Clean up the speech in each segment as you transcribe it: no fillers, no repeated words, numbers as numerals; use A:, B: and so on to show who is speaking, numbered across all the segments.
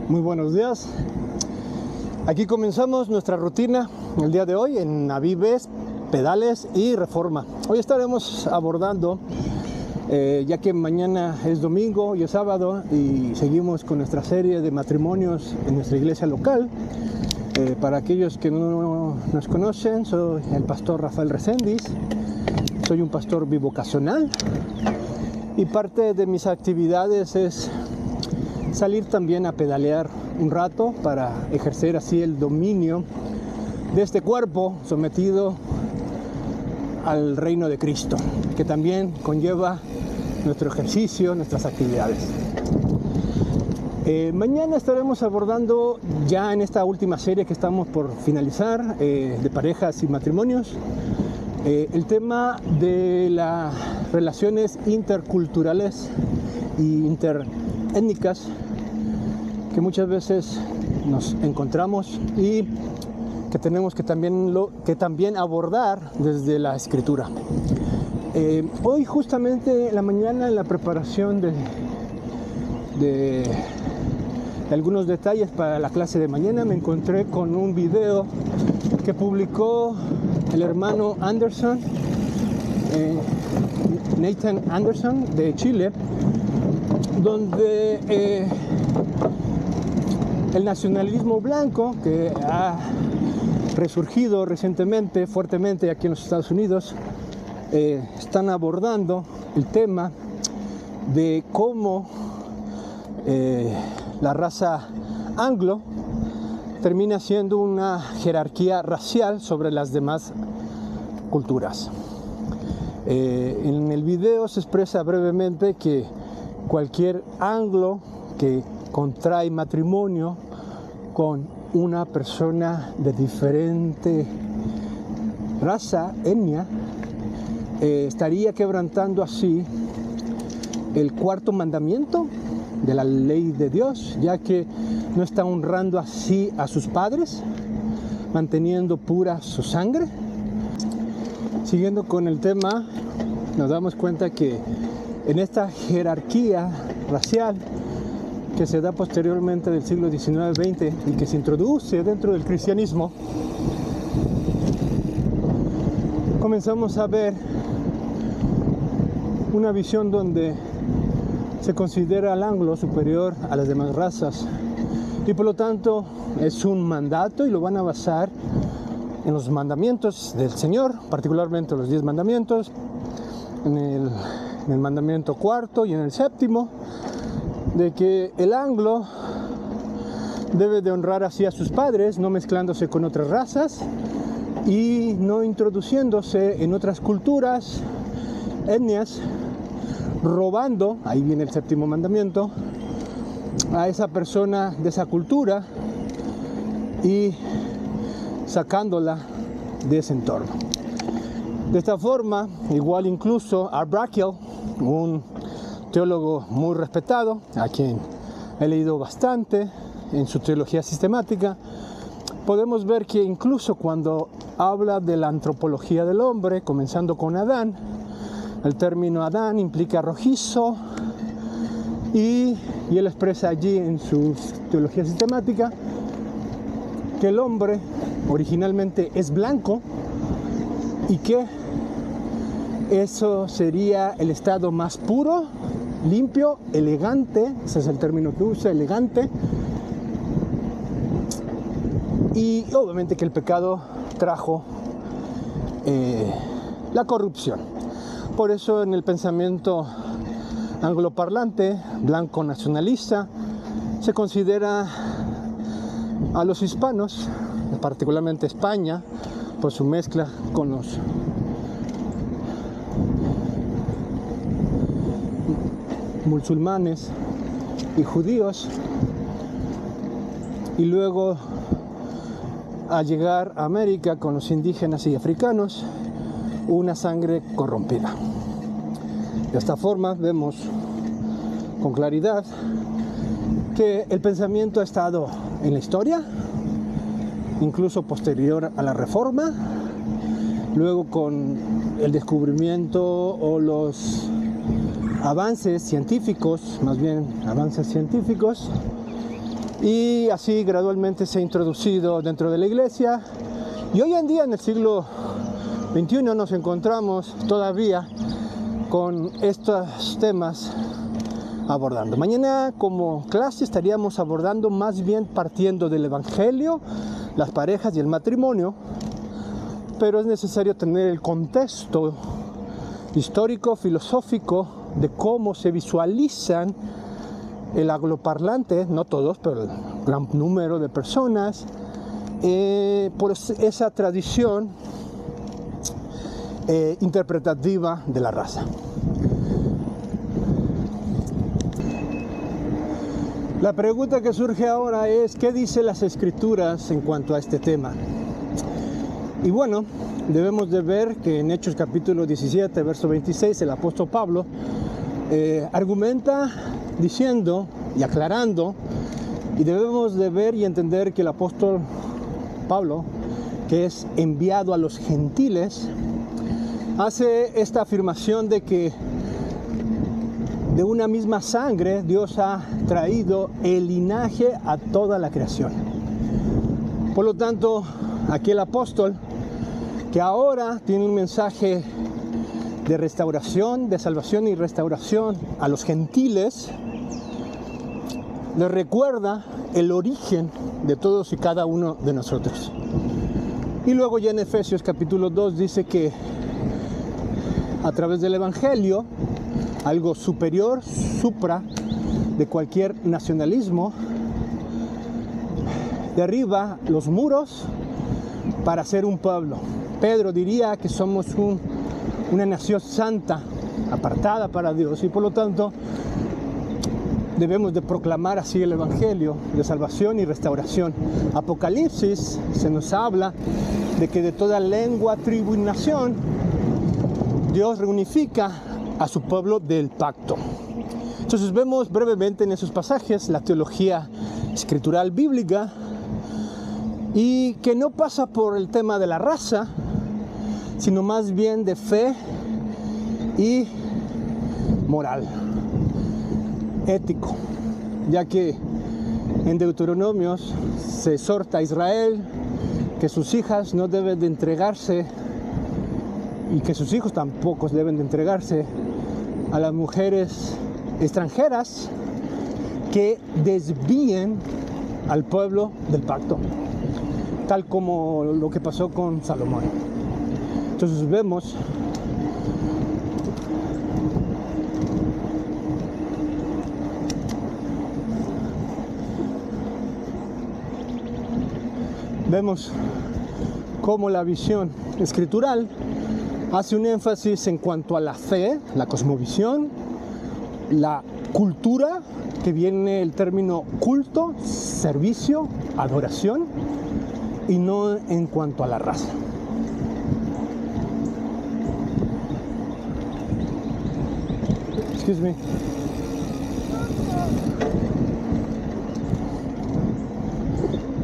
A: Muy buenos días. Aquí comenzamos nuestra rutina el día de hoy en Avives, Pedales y Reforma. Hoy estaremos abordando, ya que mañana es domingo y es sábado, y seguimos con nuestra serie de matrimonios en nuestra iglesia local. Para aquellos que no nos conocen, soy el pastor Rafael Reséndiz. Soy un pastor bivocacional y parte de mis actividades es salir también a pedalear un rato para ejercer así el dominio de este cuerpo sometido al reino de Cristo, que también conlleva nuestro ejercicio, nuestras actividades. Mañana estaremos abordando, ya en esta última serie que estamos por finalizar, de parejas y matrimonios, el tema de las relaciones interculturales e interétnicas que muchas veces nos encontramos y que tenemos que también abordar desde la Escritura. Hoy justamente en la mañana, en la preparación de algunos detalles para la clase de mañana, me encontré con un video que publicó el hermano Anderson, Nathan Anderson de Chile, donde el nacionalismo blanco que ha resurgido recientemente, fuertemente aquí en los Estados Unidos, están abordando el tema de cómo la raza anglo termina siendo una jerarquía racial sobre las demás culturas. En el video se expresa brevemente que cualquier anglo que contrae matrimonio con una persona de diferente raza, etnia, estaría quebrantando así el cuarto mandamiento de la ley de Dios, ya que no está honrando así a sus padres, manteniendo pura su sangre. Siguiendo con el tema, nos damos cuenta que en esta jerarquía racial que se da posteriormente del siglo XIX-XX y que se introduce dentro del cristianismo, comenzamos a ver una visión donde se considera al anglo superior a las demás razas, y por lo tanto es un mandato y lo van a basar en los mandamientos del Señor, particularmente los 10 mandamientos, en el mandamiento cuarto y en el séptimo, de que el anglo debe de honrar así a sus padres, no mezclándose con otras razas y no introduciéndose en otras culturas, etnias, robando, ahí viene el séptimo mandamiento, a esa persona de esa cultura y sacándola de ese entorno. De esta forma, igual incluso Art Brackell, un teólogo muy respetado, a quien he leído bastante en su teología sistemática, podemos ver que incluso cuando habla de la antropología del hombre, comenzando con Adán, el término Adán implica rojizo, y él expresa allí en su teología sistemática que el hombre originalmente es blanco y que eso sería el estado más puro, limpio, elegante, ese es el término que usa, elegante, y obviamente que el pecado trajo la corrupción. Por eso en el pensamiento angloparlante, blanco nacionalista, se considera a los hispanos, particularmente España, por su mezcla con los musulmanes y judíos, y luego a llegar a América con los indígenas y africanos, una sangre corrompida. De esta forma vemos con claridad que el pensamiento ha estado en la historia, incluso posterior a la Reforma, luego con el descubrimiento o los avances científicos, más bien avances científicos, y así gradualmente se ha introducido dentro de la iglesia. Y hoy en día, en el siglo XXI, nos encontramos todavía con estos temas abordando. Mañana como clase estaríamos abordando más bien partiendo del Evangelio, las parejas y el matrimonio, pero es necesario tener el contexto histórico, filosófico de cómo se visualizan el angloparlante, no todos, pero el gran número de personas, por esa tradición interpretativa de la raza. La pregunta que surge ahora es, ¿qué dicen las Escrituras en cuanto a este tema? Y bueno, debemos de ver que en Hechos capítulo 17, verso 26, el apóstol Pablo argumenta diciendo y aclarando, y debemos de ver y entender que el apóstol Pablo, que es enviado a los gentiles, hace esta afirmación de que de una misma sangre Dios ha traído el linaje a toda la creación. Por lo tanto, aquí el apóstol, que ahora tiene un mensaje de restauración, de salvación y restauración a los gentiles, les recuerda el origen de todos y cada uno de nosotros. Y luego ya en Efesios capítulo 2 dice que a través del Evangelio, algo superior, supra, de cualquier nacionalismo, derriba los muros para ser un pueblo. Pedro diría que somos una nación santa, apartada para Dios, y por lo tanto debemos de proclamar así el Evangelio de salvación y restauración. Apocalipsis se nos habla de que de toda lengua, tribu y nación Dios reunifica a su pueblo del pacto. Entonces vemos brevemente en esos pasajes la teología escritural bíblica, y que no pasa por el tema de la raza, sino más bien de fe y moral, ético, ya que en Deuteronomios se exhorta a Israel que sus hijas no deben de entregarse, y que sus hijos tampoco deben de entregarse a las mujeres extranjeras que desvíen al pueblo del pacto, tal como lo que pasó con Salomón. Entonces vemos cómo la visión escritural hace un énfasis en cuanto a la fe, la cosmovisión, la cultura, que viene el término culto, servicio, adoración, y no en cuanto a la raza. Excuse me.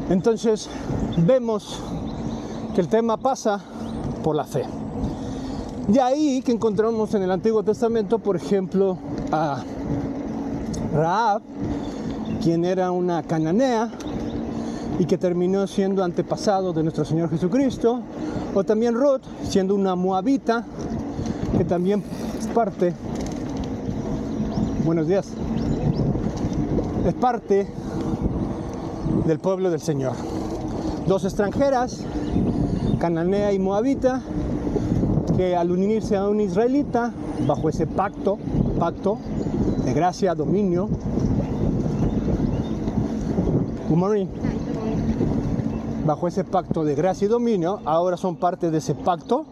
A: Entonces vemos que el tema pasa por la fe. De ahí que encontramos en el Antiguo Testamento, por ejemplo, a Rahab, quien era una cananea y que terminó siendo antepasado de nuestro Señor Jesucristo, o también Ruth, siendo una moabita, que también es parte, buenos días, es parte del pueblo del Señor. Dos extranjeras, cananea y moabita, que al unirse a un israelita, bajo ese pacto de gracia, dominio, bajo ese pacto de gracia y dominio, ahora son parte de ese pacto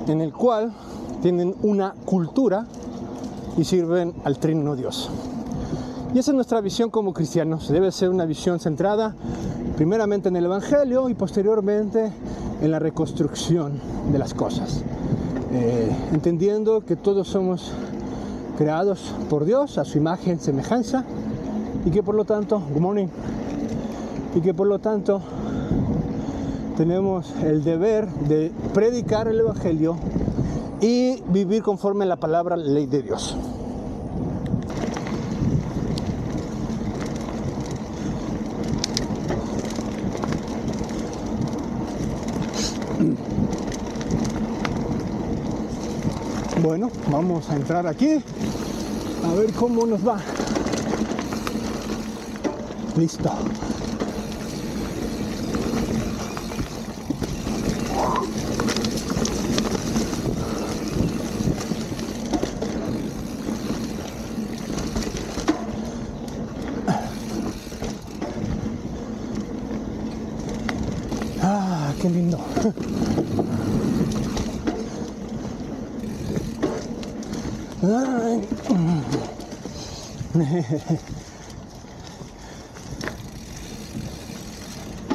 A: en el cual tienen una cultura y sirven al Trino Dios. Y esa es nuestra visión como cristianos. Debe ser una visión centrada primeramente en el Evangelio y posteriormente en la reconstrucción de las cosas, entendiendo que todos somos creados por Dios a su imagen, semejanza, y que por lo tanto, tenemos el deber de predicar el Evangelio y vivir conforme a la palabra, ley de Dios. Bueno, vamos a entrar aquí a ver cómo nos va. Listo. Ah, qué lindo. Ay.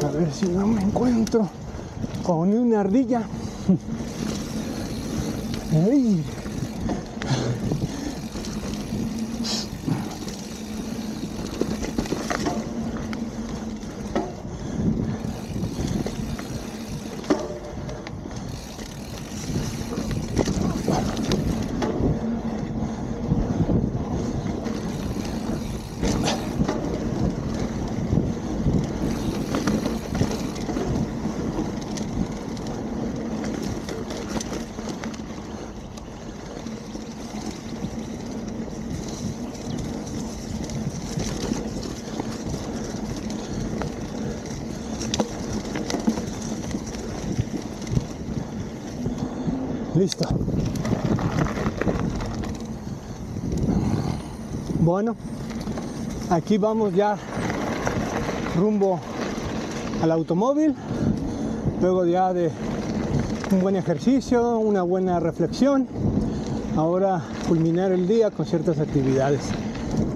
A: A ver si no me encuentro con una ardilla. Ay. Listo. Bueno, aquí vamos ya rumbo al automóvil, luego ya de un buen ejercicio, una buena reflexión. Ahora culminar el día con ciertas actividades.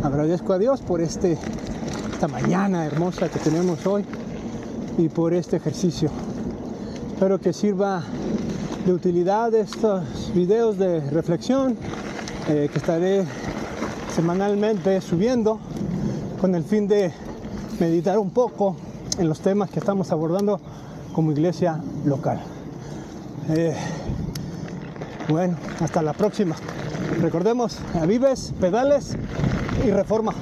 A: Agradezco a Dios por esta mañana hermosa que tenemos hoy y por este ejercicio. Espero que sirva de utilidad estos videos de reflexión que estaré semanalmente subiendo con el fin de meditar un poco en los temas que estamos abordando como iglesia local. Bueno, hasta la próxima. Recordemos, avives, pedales y reforma.